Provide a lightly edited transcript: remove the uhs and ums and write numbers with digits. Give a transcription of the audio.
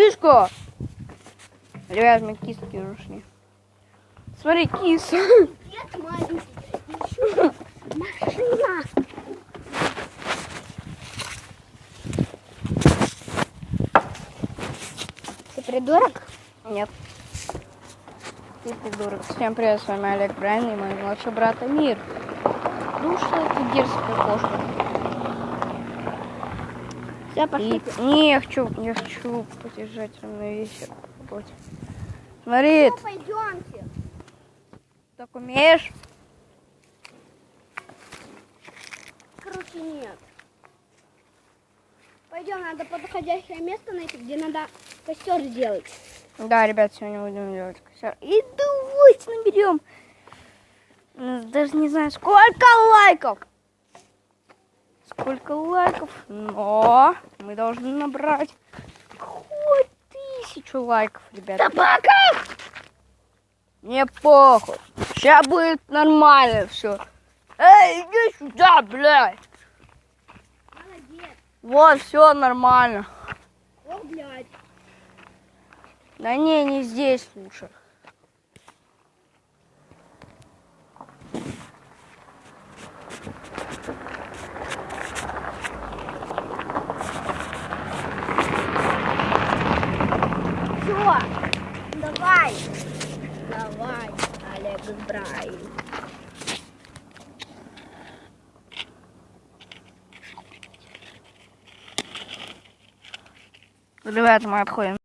Кишка! Ребят, мы киски ушли. Смотри, кис. Нет, маленький. Еще машина. Ты придурок? Нет. Ты придурок. Всем привет, с вами Олег Брайан и мой младший брат Амир. Душная ты дерзкая кошка. Все, пошли. Не, я хочу подержать равновесие. Вот. Смотри, Ну, пойдемте. так умеешь? Короче, нет. Пойдем, надо подходящее место найти, где надо костер сделать. Да, ребят, сегодня будем делать костер. И давайте наберем. Даже не знаю, сколько лайков. Сколько лайков, но мы должны набрать хоть 1000 лайков, ребят. Собака! Не похуй. Сейчас будет нормально все. Эй, иди сюда, блядь. Молодец. Вот, все нормально. О, блядь. Да не здесь лучше. Все. Давай. Давай, Олег Брайан. Ребята, мы отходим.